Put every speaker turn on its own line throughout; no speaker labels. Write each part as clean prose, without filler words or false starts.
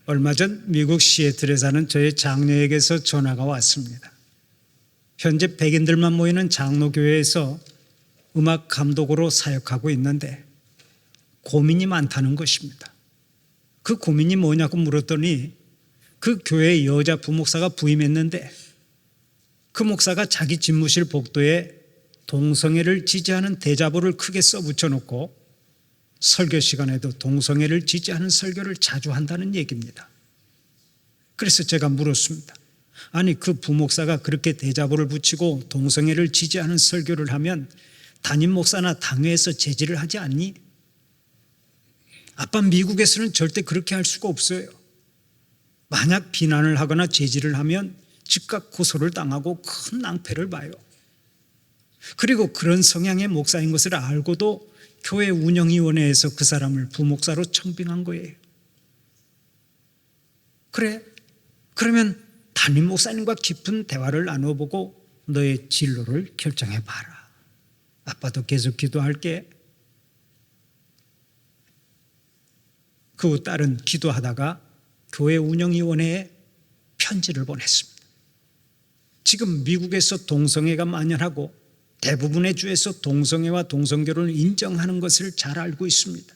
얼마 전 미국 시애틀에 사는 저의 장녀에게서 전화가 왔습니다. 현재 백인들만 모이는 장로교회에서 음악 감독으로 사역하고 있는데 고민이 많다는 것입니다. 그 고민이 뭐냐고 물었더니 그 교회의 여자 부목사가 부임했는데 그 목사가 자기 집무실 복도에 동성애를 지지하는 대자보를 크게 써붙여놓고 설교 시간에도 동성애를 지지하는 설교를 자주 한다는 얘기입니다. 그래서 제가 물었습니다. 아니, 그 부목사가 그렇게 대자보를 붙이고 동성애를 지지하는 설교를 하면 담임 목사나 당회에서 제지를 하지 않니? 아빠, 미국에서는 절대 그렇게 할 수가 없어요. 만약 비난을 하거나 제지를 하면 즉각 고소를 당하고 큰 낭패를 봐요. 그리고 그런 성향의 목사인 것을 알고도 교회 운영위원회에서 그 사람을 부목사로 청빙한 거예요. 그래, 그러면 담임 목사님과 깊은 대화를 나눠보고 너의 진로를 결정해봐라. 아빠도 계속 기도할게. 그 후 딸은 기도하다가 교회 운영위원회에 편지를 보냈습니다. 지금 미국에서 동성애가 만연하고 대부분의 주에서 동성애와 동성결혼을 인정하는 것을 잘 알고 있습니다.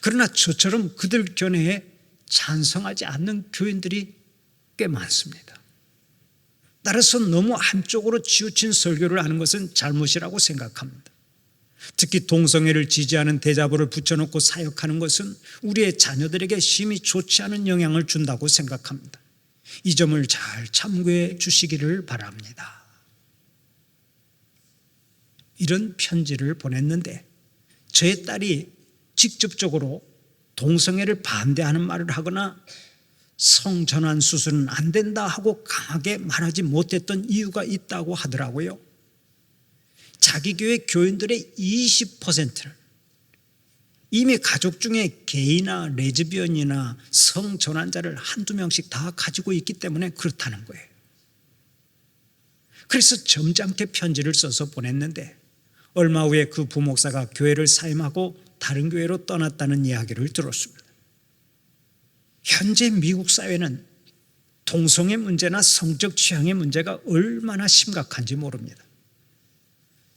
그러나 저처럼 그들 견해에 찬성하지 않는 교인들이 꽤 많습니다. 따라서 너무 한쪽으로 치우친 설교를 하는 것은 잘못이라고 생각합니다. 특히 동성애를 지지하는 대자보를 붙여놓고 사역하는 것은 우리의 자녀들에게 심히 좋지 않은 영향을 준다고 생각합니다. 이 점을 잘 참고해 주시기를 바랍니다. 이런 편지를 보냈는데 저의 딸이 직접적으로 동성애를 반대하는 말을 하거나 성전환 수술은 안 된다 하고 강하게 말하지 못했던 이유가 있다고 하더라고요. 자기 교회 교인들의 20%를 이미 가족 중에 게이나 레즈비언이나 성전환자를 한두 명씩 다 가지고 있기 때문에 그렇다는 거예요. 그래서 점잖게 편지를 써서 보냈는데 얼마 후에 그 부목사가 교회를 사임하고 다른 교회로 떠났다는 이야기를 들었습니다. 현재 미국 사회는 동성애 문제나 성적 취향의 문제가 얼마나 심각한지 모릅니다.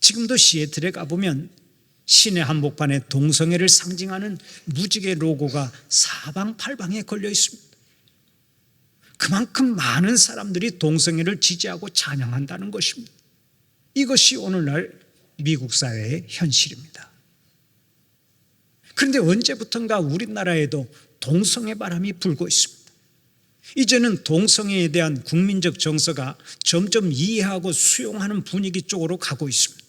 지금도 시애틀에 가보면 시내 한복판에 동성애를 상징하는 무지개 로고가 사방팔방에 걸려 있습니다. 그만큼 많은 사람들이 동성애를 지지하고 찬양한다는 것입니다. 이것이 오늘날 미국 사회의 현실입니다. 그런데 언제부턴가 우리나라에도 동성애 바람이 불고 있습니다. 이제는 동성애에 대한 국민적 정서가 점점 이해하고 수용하는 분위기 쪽으로 가고 있습니다.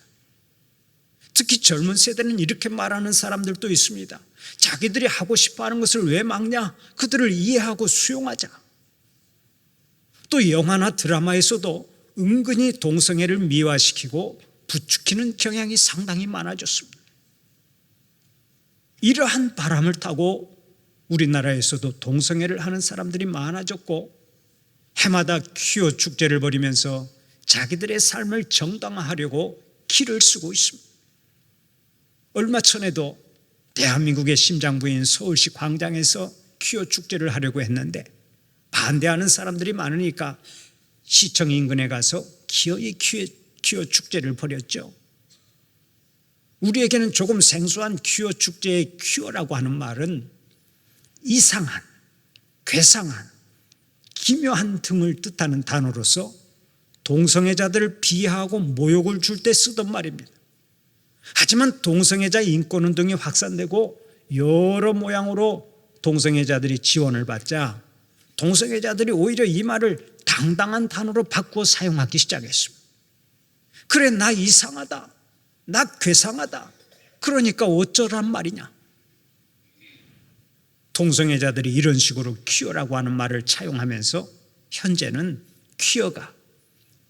특히 젊은 세대는 이렇게 말하는 사람들도 있습니다. 자기들이 하고 싶어하는 것을 왜 막냐? 그들을 이해하고 수용하자. 또 영화나 드라마에서도 은근히 동성애를 미화시키고 부추기는 경향이 상당히 많아졌습니다. 이러한 바람을 타고 우리나라에서도 동성애를 하는 사람들이 많아졌고 해마다 퀴어 축제를 벌이면서 자기들의 삶을 정당화하려고 기를 쓰고 있습니다. 얼마 전에도 대한민국의 심장부인 서울시 광장에서 퀴어 축제를 하려고 했는데 반대하는 사람들이 많으니까 시청 인근에 가서 기어이 퀴어 축제를 벌였죠. 우리에게는 조금 생소한 퀴어 축제의 퀴어라고 하는 말은 이상한, 괴상한, 기묘한 등을 뜻하는 단어로서 동성애자들을 비하하고 모욕을 줄 때 쓰던 말입니다. 하지만 동성애자 인권운동이 확산되고 여러 모양으로 동성애자들이 지원을 받자 동성애자들이 오히려 이 말을 당당한 단어로 바꾸어 사용하기 시작했습니다. 그래, 나 이상하다, 나 괴상하다, 그러니까 어쩌란 말이냐. 동성애자들이 이런 식으로 퀴어라고 하는 말을 차용하면서 현재는 퀴어가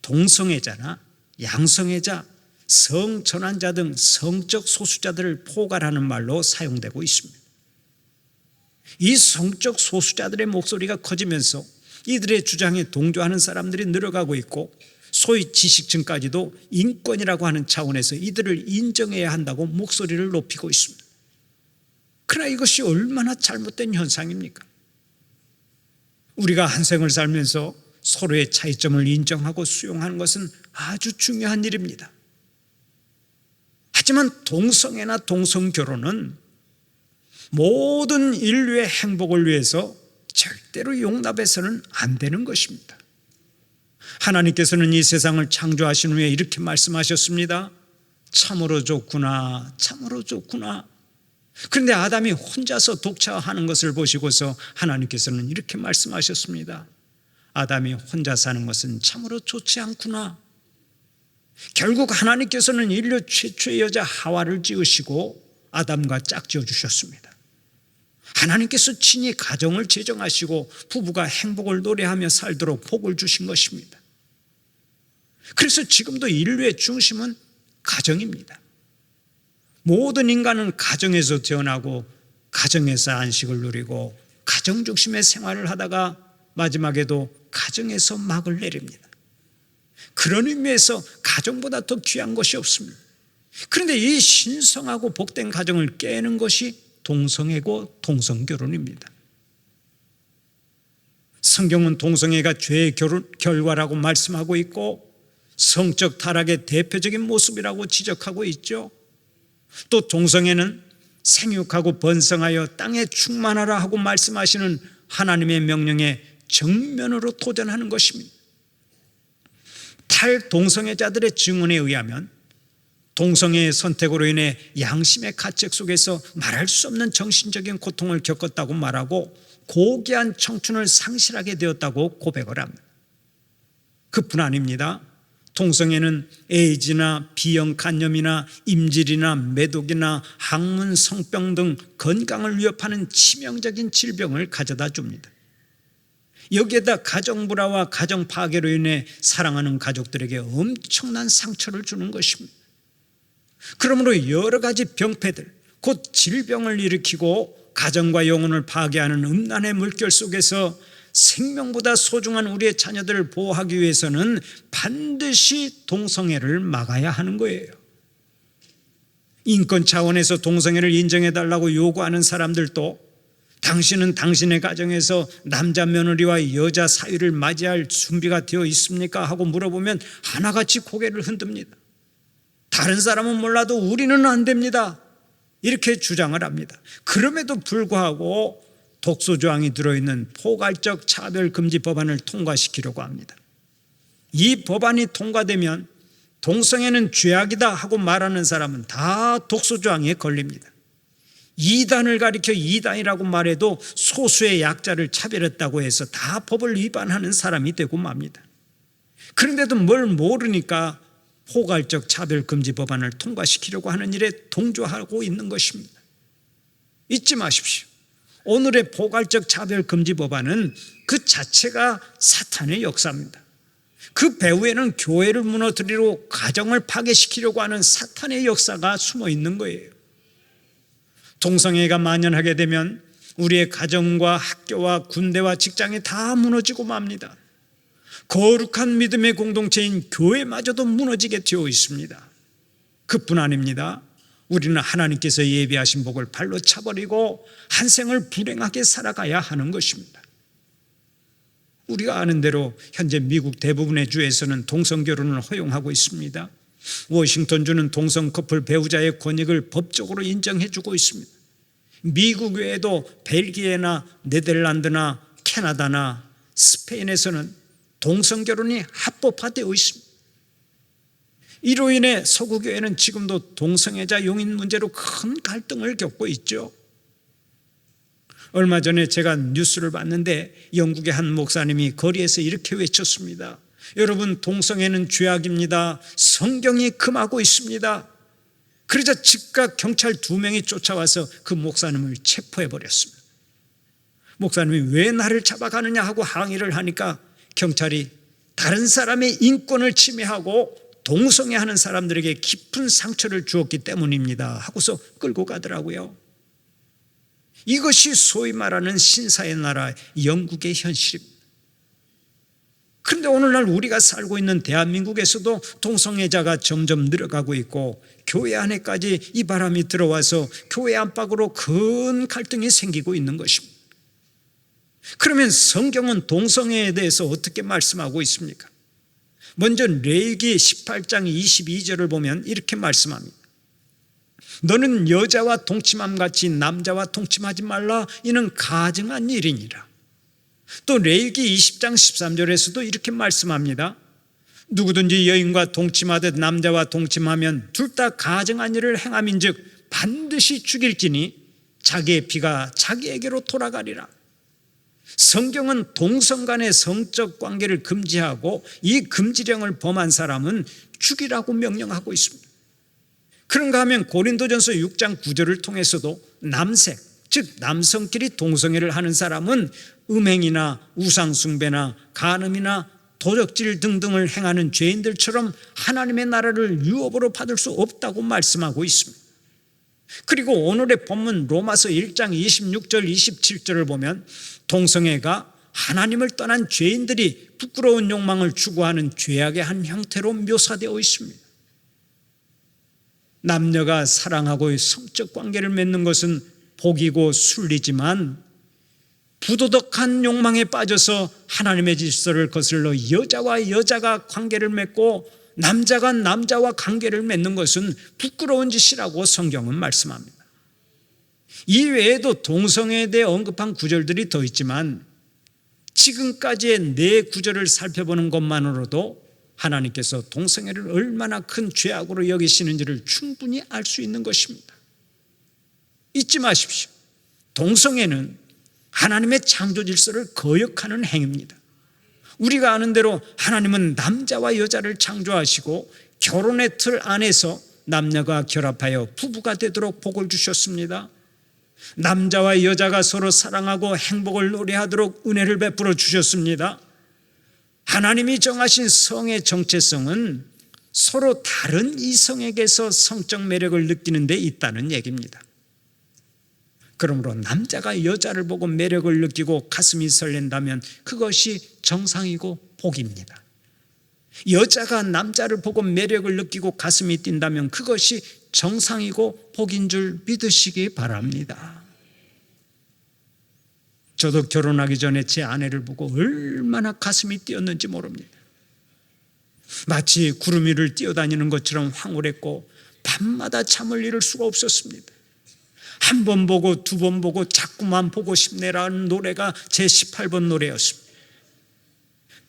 동성애자나 양성애자, 성전환자 등 성적 소수자들을 포괄하는 말로 사용되고 있습니다. 이 성적 소수자들의 목소리가 커지면서 이들의 주장에 동조하는 사람들이 늘어가고 있고 소위 지식층까지도 인권이라고 하는 차원에서 이들을 인정해야 한다고 목소리를 높이고 있습니다. 그러나 이것이 얼마나 잘못된 현상입니까? 우리가 한 생을 살면서 서로의 차이점을 인정하고 수용하는 것은 아주 중요한 일입니다. 하지만 동성애나 동성결혼은 모든 인류의 행복을 위해서 절대로 용납해서는 안 되는 것입니다. 하나님께서는 이 세상을 창조하신 후에 이렇게 말씀하셨습니다. 참으로 좋구나, 참으로 좋구나. 그런데 아담이 혼자서 독차하는 것을 보시고서 하나님께서는 이렇게 말씀하셨습니다. 아담이 혼자 사는 것은 참으로 좋지 않구나. 결국 하나님께서는 인류 최초의 여자 하와를 지으시고 아담과 짝지어 주셨습니다. 하나님께서 친히 가정을 제정하시고 부부가 행복을 노래하며 살도록 복을 주신 것입니다. 그래서 지금도 인류의 중심은 가정입니다. 모든 인간은 가정에서 태어나고 가정에서 안식을 누리고 가정 중심의 생활을 하다가 마지막에도 가정에서 막을 내립니다. 그런 의미에서 가정보다 더 귀한 것이 없습니다. 그런데 이 신성하고 복된 가정을 깨는 것이 동성애고 동성결혼입니다. 성경은 동성애가 죄의 결과라고 말씀하고 있고 성적 타락의 대표적인 모습이라고 지적하고 있죠. 또 동성애는 생육하고 번성하여 땅에 충만하라 하고 말씀하시는 하나님의 명령에 정면으로 도전하는 것입니다. 탈동성애자들의 증언에 의하면 동성애의 선택으로 인해 양심의 가책 속에서 말할 수 없는 정신적인 고통을 겪었다고 말하고 고귀한 청춘을 상실하게 되었다고 고백을 합니다. 그뿐 아닙니다. 동성애는 에이즈나 B형 간염이나 임질이나 매독이나 항문 성병 등 건강을 위협하는 치명적인 질병을 가져다 줍니다. 여기에다 가정 불화와 가정 파괴로 인해 사랑하는 가족들에게 엄청난 상처를 주는 것입니다. 그러므로 여러 가지 병폐들, 곧 질병을 일으키고 가정과 영혼을 파괴하는 음란의 물결 속에서 생명보다 소중한 우리의 자녀들을 보호하기 위해서는 반드시 동성애를 막아야 하는 거예요. 인권 차원에서 동성애를 인정해달라고 요구하는 사람들도 당신은 당신의 가정에서 남자 며느리와 여자 사위를 맞이할 준비가 되어 있습니까? 하고 물어보면 하나같이 고개를 흔듭니다. 다른 사람은 몰라도 우리는 안 됩니다. 이렇게 주장을 합니다. 그럼에도 불구하고 독소조항이 들어있는 포괄적 차별금지 법안을 통과시키려고 합니다. 이 법안이 통과되면 동성애는 죄악이다 하고 말하는 사람은 다 독소조항에 걸립니다. 이단을 가리켜 이단이라고 말해도 소수의 약자를 차별했다고 해서 다 법을 위반하는 사람이 되고 맙니다. 그런데도 뭘 모르니까 포괄적 차별금지 법안을 통과시키려고 하는 일에 동조하고 있는 것입니다. 잊지 마십시오. 오늘의 포괄적 차별금지 법안은 그 자체가 사탄의 역사입니다. 그 배후에는 교회를 무너뜨리고 가정을 파괴시키려고 하는 사탄의 역사가 숨어 있는 거예요. 동성애가 만연하게 되면 우리의 가정과 학교와 군대와 직장이 다 무너지고 맙니다. 거룩한 믿음의 공동체인 교회마저도 무너지게 되어 있습니다. 그뿐 아닙니다. 우리는 하나님께서 예비하신 복을 발로 차버리고 한 생을 불행하게 살아가야 하는 것입니다. 우리가 아는 대로 현재 미국 대부분의 주에서는 동성결혼을 허용하고 있습니다. 워싱턴주는 동성 커플 배우자의 권익을 법적으로 인정해주고 있습니다. 미국 외에도 벨기에나 네덜란드나 캐나다나 스페인에서는 동성결혼이 합법화되어 있습니다. 이로 인해 서구교회는 지금도 동성애자 용인 문제로 큰 갈등을 겪고 있죠. 얼마 전에 제가 뉴스를 봤는데 영국의 한 목사님이 거리에서 이렇게 외쳤습니다. 여러분, 동성애는 죄악입니다. 성경이 금하고 있습니다. 그러자 즉각 경찰 2명이 쫓아와서 그 목사님을 체포해버렸습니다. 목사님이 왜 나를 잡아가느냐 하고 항의를 하니까 경찰이 다른 사람의 인권을 침해하고 동성애하는 사람들에게 깊은 상처를 주었기 때문입니다 하고서 끌고 가더라고요. 이것이 소위 말하는 신사의 나라 영국의 현실입니다. 그런데 오늘날 우리가 살고 있는 대한민국에서도 동성애자가 점점 늘어가고 있고 교회 안에까지 이 바람이 들어와서 교회 안팎으로 큰 갈등이 생기고 있는 것입니다. 그러면 성경은 동성애에 대해서 어떻게 말씀하고 있습니까? 먼저 레위기 18장 22절을 보면 이렇게 말씀합니다. 너는 여자와 동침함 같이 남자와 동침하지 말라. 이는 가증한 일이니라. 또 레위기 20장 13절에서도 이렇게 말씀합니다. 누구든지 여인과 동침하듯 남자와 동침하면 둘 다 가증한 일을 행함인즉 반드시 죽일지니 자기의 피가 자기에게로 돌아가리라. 성경은 동성 간의 성적 관계를 금지하고 이 금지령을 범한 사람은 죽이라고 명령하고 있습니다. 그런가 하면 고린도전서 6장 9절을 통해서도 남색, 즉 남성끼리 동성애를 하는 사람은 음행이나 우상숭배나 간음이나 도적질 등등을 행하는 죄인들처럼 하나님의 나라를 유업으로 받을 수 없다고 말씀하고 있습니다. 그리고 오늘의 본문 로마서 1장 26절 27절을 보면 동성애가 하나님을 떠난 죄인들이 부끄러운 욕망을 추구하는 죄악의 한 형태로 묘사되어 있습니다. 남녀가 사랑하고 성적 관계를 맺는 것은 복이고 순리지만 부도덕한 욕망에 빠져서 하나님의 질서를 거슬러 여자와 여자가 관계를 맺고 남자가 남자와 관계를 맺는 것은 부끄러운 짓이라고 성경은 말씀합니다. 이 외에도 동성애에 대해 언급한 구절들이 더 있지만 지금까지의 네 구절을 살펴보는 것만으로도 하나님께서 동성애를 얼마나 큰 죄악으로 여기시는지를 충분히 알 수 있는 것입니다. 잊지 마십시오. 동성애는 하나님의 창조 질서를 거역하는 행위입니다. 우리가 아는 대로 하나님은 남자와 여자를 창조하시고 결혼의 틀 안에서 남녀가 결합하여 부부가 되도록 복을 주셨습니다. 남자와 여자가 서로 사랑하고 행복을 노래하도록 은혜를 베풀어 주셨습니다. 하나님이 정하신 성의 정체성은 서로 다른 이성에게서 성적 매력을 느끼는 데 있다는 얘기입니다. 그러므로 남자가 여자를 보고 매력을 느끼고 가슴이 설렌다면 그것이 정상이고 복입니다. 여자가 남자를 보고 매력을 느끼고 가슴이 뛴다면 그것이 정상이고 복인 줄 믿으시기 바랍니다. 저도 결혼하기 전에 제 아내를 보고 얼마나 가슴이 뛰었는지 모릅니다. 마치 구름 위를 뛰어다니는 것처럼 황홀했고 밤마다 잠을 이룰 수가 없었습니다. 한 번 보고 두 번 보고 자꾸만 보고 싶네라는 노래가 제 18번 노래였습니다.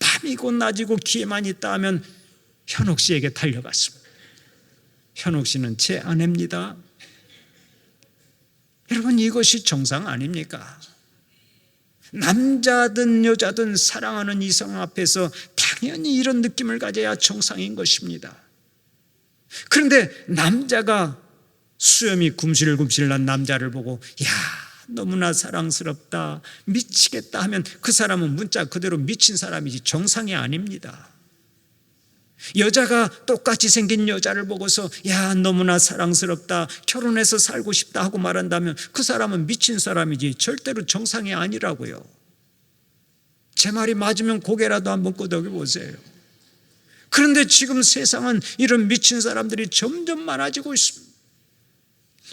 밤이고 낮이고 기회만 있다 하면 현옥 씨에게 달려갔습니다. 현옥 씨는 제 아내입니다. 여러분, 이것이 정상 아닙니까? 남자든 여자든 사랑하는 이성 앞에서 당연히 이런 느낌을 가져야 정상인 것입니다. 그런데 남자가 수염이 굼실굼실난 남자를 보고 야, 너무나 사랑스럽다, 미치겠다 하면 그 사람은 문자 그대로 미친 사람이지 정상이 아닙니다. 여자가 똑같이 생긴 여자를 보고서 야, 너무나 사랑스럽다, 결혼해서 살고 싶다 하고 말한다면 그 사람은 미친 사람이지 절대로 정상이 아니라고요. 제 말이 맞으면 고개라도 한번 끄덕여 보세요. 그런데 지금 세상은 이런 미친 사람들이 점점 많아지고 있습니다.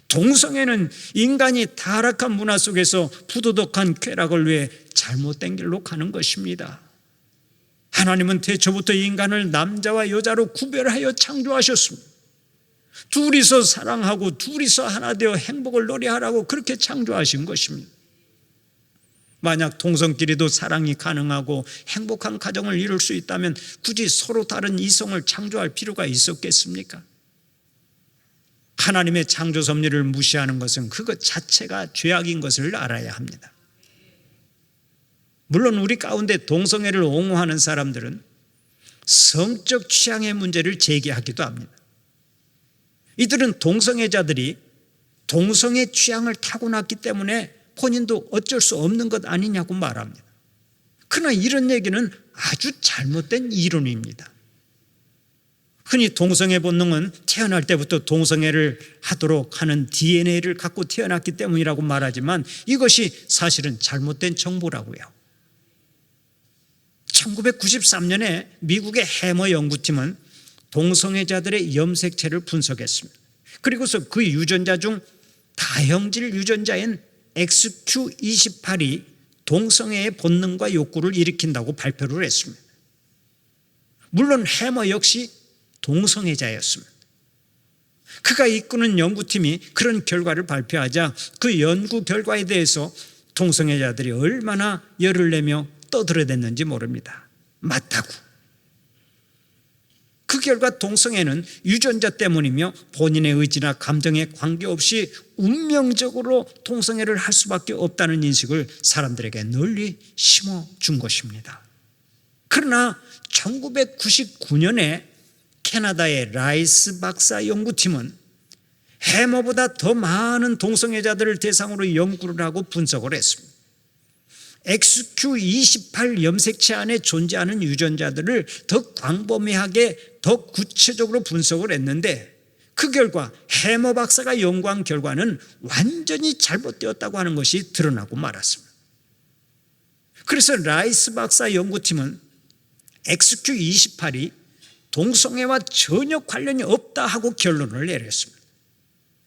동성애는 인간이 타락한 문화 속에서 부도덕한 쾌락을 위해 잘못된 길로 가는 것입니다. 하나님은 태초부터 인간을 남자와 여자로 구별하여 창조하셨습니다. 둘이서 사랑하고 둘이서 하나 되어 행복을 노래하라고 그렇게 창조하신 것입니다. 만약 동성끼리도 사랑이 가능하고 행복한 가정을 이룰 수 있다면 굳이 서로 다른 이성을 창조할 필요가 있었겠습니까? 하나님의 창조 섭리를 무시하는 것은 그것 자체가 죄악인 것을 알아야 합니다. 물론 우리 가운데 동성애를 옹호하는 사람들은 성적 취향의 문제를 제기하기도 합니다. 이들은 동성애자들이 동성애 취향을 타고났기 때문에 본인도 어쩔 수 없는 것 아니냐고 말합니다. 그러나 이런 얘기는 아주 잘못된 이론입니다. 흔히 동성애 본능은 태어날 때부터 동성애를 하도록 하는 DNA를 갖고 태어났기 때문이라고 말하지만 이것이 사실은 잘못된 정보라고요. 1993년에 미국의 해머 연구팀은 동성애자들의 염색체를 분석했습니다. 그리고서 그 유전자 중 다형질 유전자인 XQ28이 동성애의 본능과 욕구를 일으킨다고 발표를 했습니다. 물론 해머 역시 동성애자였습니다. 그가 이끄는 연구팀이 그런 결과를 발표하자 그 연구 결과에 대해서 동성애자들이 얼마나 열을 내며 떠들어댔는지 모릅니다. 맞다고. 그 결과 동성애는 유전자 때문이며 본인의 의지나 감정에 관계없이 운명적으로 동성애를 할 수밖에 없다는 인식을 사람들에게 널리 심어준 것입니다. 그러나 1999년에 캐나다의 라이스 박사 연구팀은 해머보다 더 많은 동성애자들을 대상으로 연구를 하고 분석을 했습니다. XQ28 염색체 안에 존재하는 유전자들을 더 광범위하게 더 구체적으로 분석을 했는데 그 결과 해머 박사가 연구한 결과는 완전히 잘못되었다고 하는 것이 드러나고 말았습니다. 그래서 라이스 박사 연구팀은 XQ28이 동성애와 전혀 관련이 없다 하고 결론을 내렸습니다.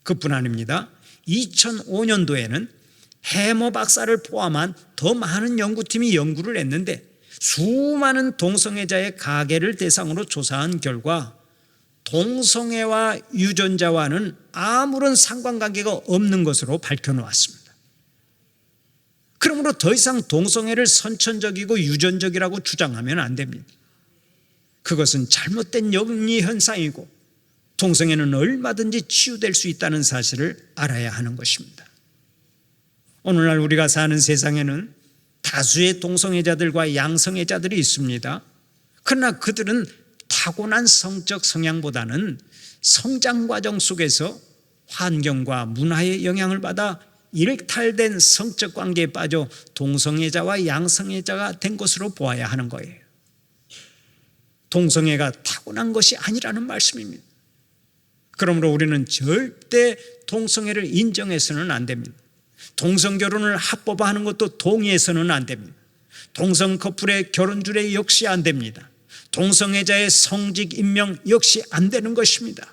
그뿐 아닙니다. 2005년도에는 해머 박사를 포함한 더 많은 연구팀이 연구를 했는데 수많은 동성애자의 가계를 대상으로 조사한 결과 동성애와 유전자와는 아무런 상관관계가 없는 것으로 밝혀놓았습니다. 그러므로 더 이상 동성애를 선천적이고 유전적이라고 주장하면 안 됩니다. 그것은 잘못된 영리 현상이고 동성애는 얼마든지 치유될 수 있다는 사실을 알아야 하는 것입니다. 오늘날 우리가 사는 세상에는 다수의 동성애자들과 양성애자들이 있습니다. 그러나 그들은 타고난 성적 성향보다는 성장 과정 속에서 환경과 문화의 영향을 받아 일탈된 성적 관계에 빠져 동성애자와 양성애자가 된 것으로 보아야 하는 거예요. 동성애가 타고난 것이 아니라는 말씀입니다. 그러므로 우리는 절대 동성애를 인정해서는 안 됩니다. 동성결혼을 합법화하는 것도 동의해서는 안 됩니다. 동성 커플의 결혼주례 역시 안 됩니다. 동성애자의 성직 임명 역시 안 되는 것입니다.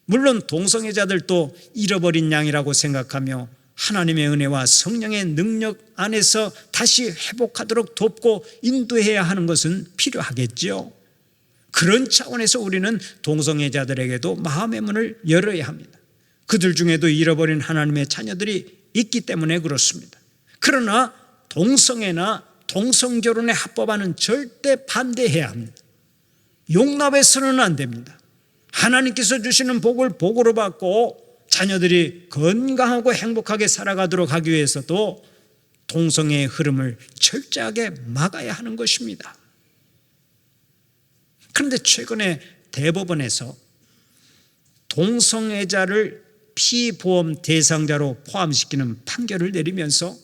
물론 동성애자들도 잃어버린 양이라고 생각하며 하나님의 은혜와 성령의 능력 안에서 다시 회복하도록 돕고 인도해야 하는 것은 필요하겠죠. 그런 차원에서 우리는 동성애자들에게도 마음의 문을 열어야 합니다. 그들 중에도 잃어버린 하나님의 자녀들이 있기 때문에 그렇습니다. 그러나 동성애나 동성결혼의 합법화는 절대 반대해야 합니다. 용납해서는 안 됩니다. 하나님께서 주시는 복을 복으로 받고 자녀들이 건강하고 행복하게 살아가도록 하기 위해서도 동성애의 흐름을 철저하게 막아야 하는 것입니다. 그런데 최근에 대법원에서 동성애자를 피보험 대상자로 포함시키는 판결을 내리면서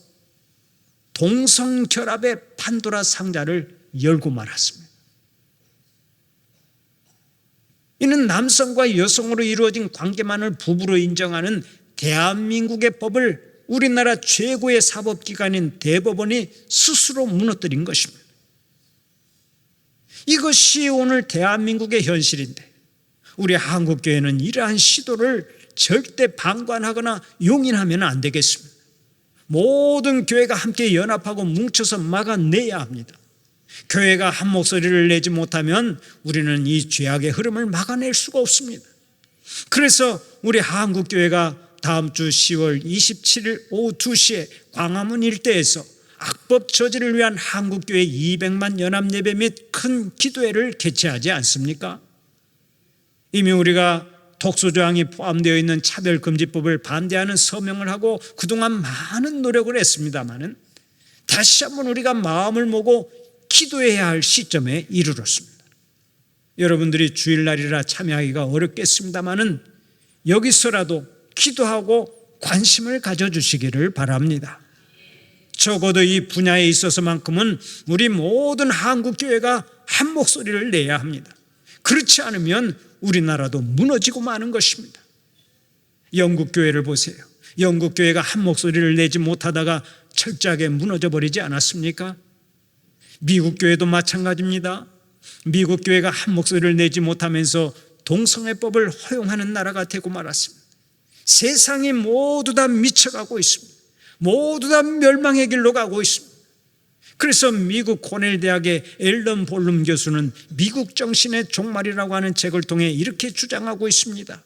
동성결합의 판도라 상자를 열고 말았습니다. 이는 남성과 여성으로 이루어진 관계만을 부부로 인정하는 대한민국의 법을 우리나라 최고의 사법기관인 대법원이 스스로 무너뜨린 것입니다. 이것이 오늘 대한민국의 현실인데 우리 한국교회는 이러한 시도를 절대 방관하거나 용인하면 안 되겠습니다. 모든 교회가 함께 연합하고 뭉쳐서 막아내야 합니다. 교회가 한 목소리를 내지 못하면 우리는 이 죄악의 흐름을 막아낼 수가 없습니다. 그래서 우리 한국교회가 다음 주 10월 27일 오후 2시에 광화문 일대에서 악법 저지를 위한 한국교회 200만 연합예배 및 큰 기도회를 개최하지 않습니까? 이미 우리가 독소조항이 포함되어 있는 차별금지법을 반대하는 서명을 하고 그동안 많은 노력을 했습니다마는 다시 한번 우리가 마음을 모고 기도해야 할 시점에 이르렀습니다. 여러분들이 주일날이라 참여하기가 어렵겠습니다마는 여기서라도 기도하고 관심을 가져주시기를 바랍니다. 적어도 이 분야에 있어서만큼은 우리 모든 한국교회가 한 목소리를 내야 합니다. 그렇지 않으면 우리나라도 무너지고 마는 것입니다. 영국교회를 보세요. 영국교회가 한 목소리를 내지 못하다가 철저하게 무너져 버리지 않았습니까? 미국교회도 마찬가지입니다. 미국교회가 한 목소리를 내지 못하면서 동성애법을 허용하는 나라가 되고 말았습니다. 세상이 모두 다 미쳐가고 있습니다. 모두 다 멸망의 길로 가고 있습니다. 그래서 미국 코넬 대학의 앨런 볼룸 교수는 미국 정신의 종말이라고 하는 책을 통해 이렇게 주장하고 있습니다.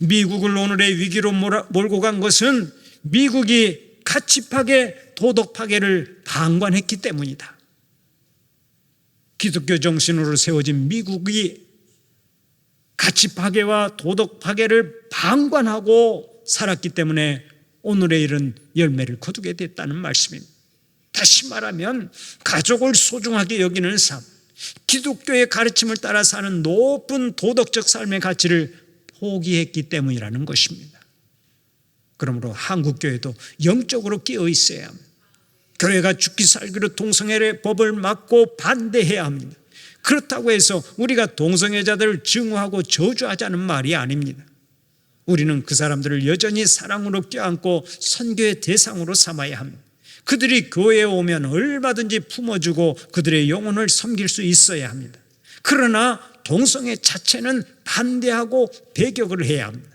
미국을 오늘의 위기로 몰고 간 것은 미국이 가치 파괴, 도덕 파괴를 방관했기 때문이다. 기독교 정신으로 세워진 미국이 가치 파괴와 도덕 파괴를 방관하고 살았기 때문에 오늘의 이런 열매를 거두게 됐다는 말씀입니다. 다시 말하면 가족을 소중하게 여기는 삶, 기독교의 가르침을 따라 사는 높은 도덕적 삶의 가치를 포기했기 때문이라는 것입니다. 그러므로 한국교회도 영적으로 깨어 있어야 합니다. 교회가 죽기 살기로 동성애의 법을 막고 반대해야 합니다. 그렇다고 해서 우리가 동성애자들을 증오하고 저주하자는 말이 아닙니다. 우리는 그 사람들을 여전히 사랑으로 껴안고 선교의 대상으로 삼아야 합니다. 그들이 교회에 오면 얼마든지 품어주고 그들의 영혼을 섬길 수 있어야 합니다. 그러나 동성애 자체는 반대하고 배격을 해야 합니다.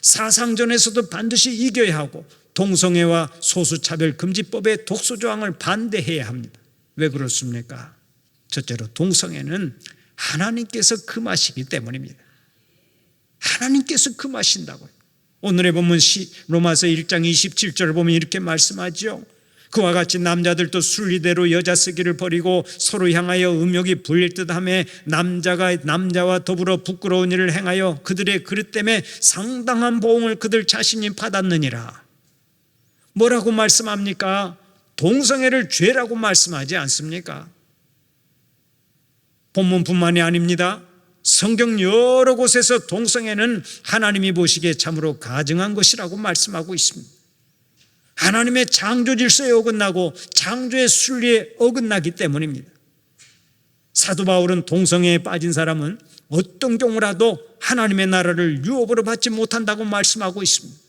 사상전에서도 반드시 이겨야 하고 동성애와 소수차별금지법의 독소조항을 반대해야 합니다. 왜 그렇습니까? 첫째로 동성애는 하나님께서 금하시기 때문입니다. 하나님께서 금하신다고요. 오늘의 본문 로마서 1장 27절을 보면 이렇게 말씀하죠. 그와 같이 남자들도 순리대로 여자 쓰기를 버리고 서로 향하여 음욕이 불릴 듯하며 남자가 남자와 더불어 부끄러운 일을 행하여 그들의 그릇 때문에 상당한 보응을 그들 자신이 받았느니라. 뭐라고 말씀합니까? 동성애를 죄라고 말씀하지 않습니까? 본문뿐만이 아닙니다. 성경 여러 곳에서 동성애는 하나님이 보시기에 참으로 가증한 것이라고 말씀하고 있습니다. 하나님의 창조 질서에 어긋나고 창조의 순리에 어긋나기 때문입니다. 사도 바울은 동성애에 빠진 사람은 어떤 경우라도 하나님의 나라를 유업으로 받지 못한다고 말씀하고 있습니다.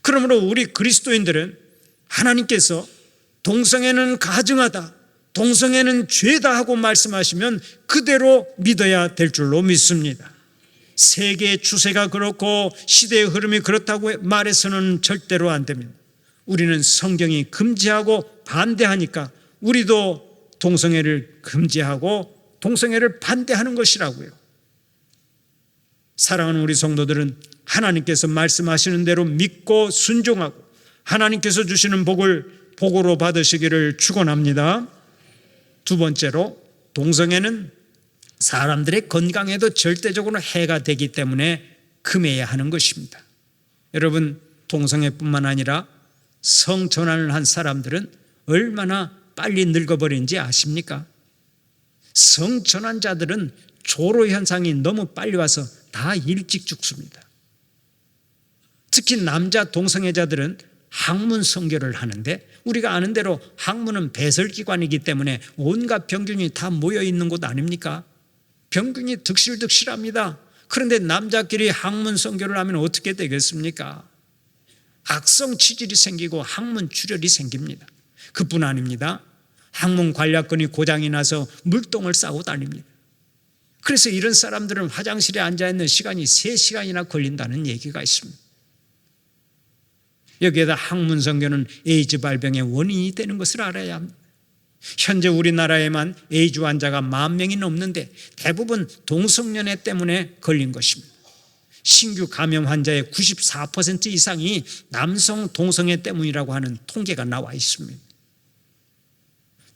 그러므로 우리 그리스도인들은 하나님께서 동성애는 가증하다, 동성애는 죄다 하고 말씀하시면 그대로 믿어야 될 줄로 믿습니다. 세계의 추세가 그렇고 시대의 흐름이 그렇다고 말해서는 절대로 안 됩니다. 우리는 성경이 금지하고 반대하니까 우리도 동성애를 금지하고 동성애를 반대하는 것이라고요. 사랑하는 우리 성도들은 하나님께서 말씀하시는 대로 믿고 순종하고 하나님께서 주시는 복을 복으로 받으시기를 축원합니다. 두 번째로, 동성애는 사람들의 건강에도 절대적으로 해가 되기 때문에 금해야 하는 것입니다. 여러분, 동성애뿐만 아니라 성전환을 한 사람들은 얼마나 빨리 늙어버린지 아십니까? 성전환자들은 조로 현상이 너무 빨리 와서 다 일찍 죽습니다. 특히 남자 동성애자들은 항문 성교를 하는데, 우리가 아는 대로 항문은 배설기관이기 때문에 온갖 병균이 다 모여있는 곳 아닙니까? 병균이 득실득실합니다. 그런데 남자끼리 항문 성교를 하면 어떻게 되겠습니까? 악성 치질이 생기고 항문 출혈이 생깁니다. 그뿐 아닙니다. 항문 관략근이 고장이 나서 물똥을 싸고 다닙니다. 그래서 이런 사람들은 화장실에 앉아있는 시간이 3시간이나 걸린다는 얘기가 있습니다. 여기에다 항문 성교는 에이즈 발병의 원인이 되는 것을 알아야 합니다. 현재 우리나라에만 에이즈 환자가 10,000명이 넘는데 대부분 동성연애 때문에 걸린 것입니다. 신규 감염 환자의 94% 이상이 남성 동성애 때문이라고 하는 통계가 나와 있습니다.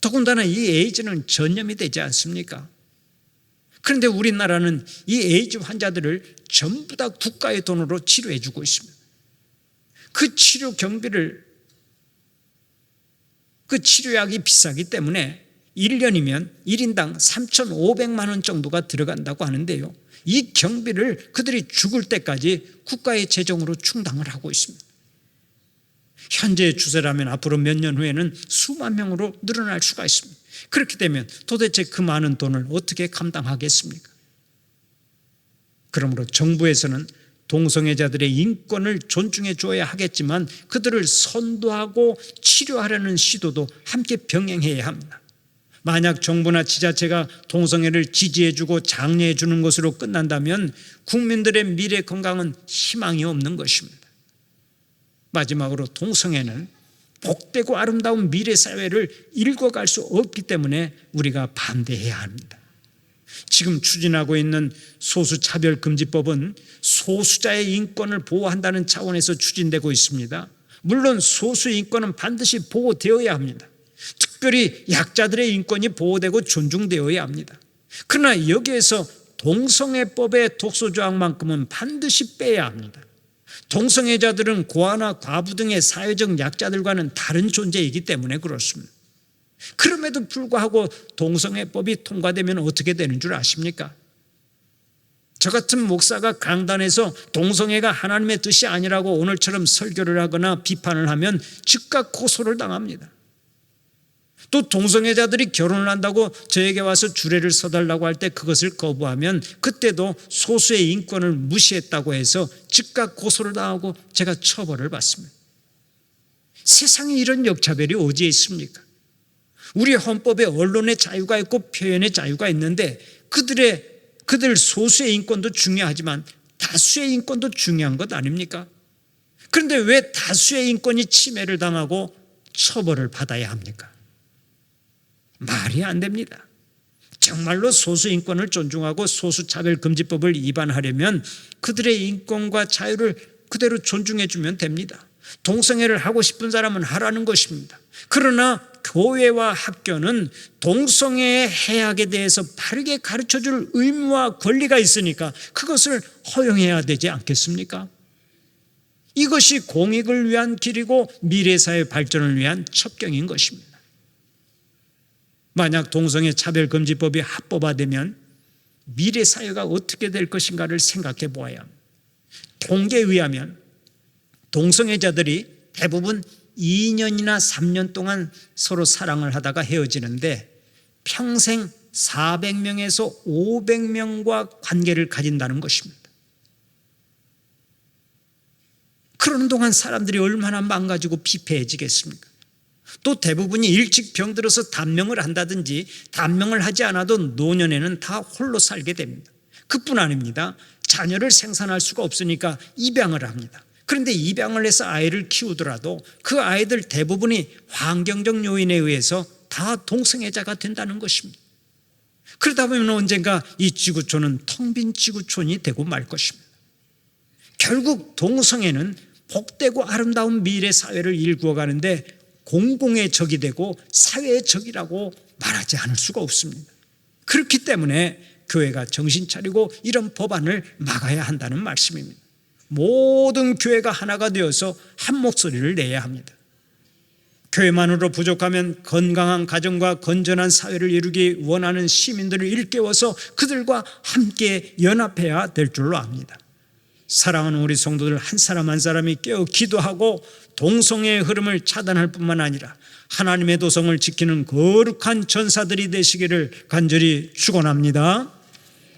더군다나 이 에이즈는 전염이 되지 않습니까? 그런데 우리나라는 이 에이즈 환자들을 전부 다 국가의 돈으로 치료해 주고 있습니다. 그 치료 경비를, 그 치료약이 비싸기 때문에 1년이면 1인당 3,500만 원 정도가 들어간다고 하는데요, 이 경비를 그들이 죽을 때까지 국가의 재정으로 충당을 하고 있습니다. 현재의 추세라면 앞으로 몇 년 후에는 수만 명으로 늘어날 수가 있습니다. 그렇게 되면 도대체 그 많은 돈을 어떻게 감당하겠습니까? 그러므로 정부에서는 동성애자들의 인권을 존중해 줘야 하겠지만 그들을 선도하고 치료하려는 시도도 함께 병행해야 합니다. 만약 정부나 지자체가 동성애를 지지해 주고 장려해 주는 것으로 끝난다면 국민들의 미래 건강은 희망이 없는 것입니다. 마지막으로, 동성애는 복되고 아름다운 미래 사회를 일궈갈 수 없기 때문에 우리가 반대해야 합니다. 지금 추진하고 있는 소수차별금지법은 소수자의 인권을 보호한다는 차원에서 추진되고 있습니다. 물론 소수의 인권은 반드시 보호되어야 합니다. 특별히 약자들의 인권이 보호되고 존중되어야 합니다. 그러나 여기에서 동성애법의 독소조항만큼은 반드시 빼야 합니다. 동성애자들은 고아나 과부 등의 사회적 약자들과는 다른 존재이기 때문에 그렇습니다. 그럼에도 불구하고 동성애법이 통과되면 어떻게 되는 줄 아십니까? 저 같은 목사가 강단에서 동성애가 하나님의 뜻이 아니라고 오늘처럼 설교를 하거나 비판을 하면 즉각 고소를 당합니다. 또 동성애자들이 결혼을 한다고 저에게 와서 주례를 서달라고 할 때 그것을 거부하면 그때도 소수의 인권을 무시했다고 해서 즉각 고소를 당하고 제가 처벌을 받습니다. 세상에 이런 역차별이 어디에 있습니까? 우리 헌법에 언론의 자유가 있고 표현의 자유가 있는데 그들 소수의 인권도 중요하지만 다수의 인권도 중요한 것 아닙니까? 그런데 왜 다수의 인권이 침해를 당하고 처벌을 받아야 합니까? 말이 안 됩니다. 정말로 소수 인권을 존중하고 소수차별금지법을 위반하려면 그들의 인권과 자유를 그대로 존중해 주면 됩니다. 동성애를 하고 싶은 사람은 하라는 것입니다. 그러나 교회와 학교는 동성애의 해악에 대해서 바르게 가르쳐줄 의무와 권리가 있으니까 그것을 허용해야 되지 않겠습니까? 이것이 공익을 위한 길이고 미래사회 발전을 위한 첩경인 것입니다. 만약 동성애 차별금지법이 합법화되면 미래사회가 어떻게 될 것인가를 생각해 보아야 합니다. 통계에 의하면 동성애자들이 대부분 2년이나 3년 동안 서로 사랑을 하다가 헤어지는데 평생 400명에서 500명과 관계를 가진다는 것입니다. 그러는 동안 사람들이 얼마나 망가지고 피폐해지겠습니까? 또 대부분이 일찍 병들어서 단명을 한다든지 단명을 하지 않아도 노년에는 다 홀로 살게 됩니다. 그뿐 아닙니다. 자녀를 생산할 수가 없으니까 입양을 합니다. 그런데 입양을 해서 아이를 키우더라도 그 아이들 대부분이 환경적 요인에 의해서 다 동성애자가 된다는 것입니다. 그러다 보면 언젠가 이 지구촌은 텅 빈 지구촌이 되고 말 것입니다. 결국 동성애는 복되고 아름다운 미래 사회를 일구어 가는데 공공의 적이 되고 사회의 적이라고 말하지 않을 수가 없습니다. 그렇기 때문에 교회가 정신 차리고 이런 법안을 막아야 한다는 말씀입니다. 모든 교회가 하나가 되어서 한 목소리를 내야 합니다. 교회만으로 부족하면 건강한 가정과 건전한 사회를 이루기 원하는 시민들을 일깨워서 그들과 함께 연합해야 될 줄로 압니다. 사랑하는 우리 성도들 한 사람 한 사람이 깨어 기도하고 동성애의 흐름을 차단할 뿐만 아니라 하나님의 도성을 지키는 거룩한 전사들이 되시기를 간절히 축원합니다.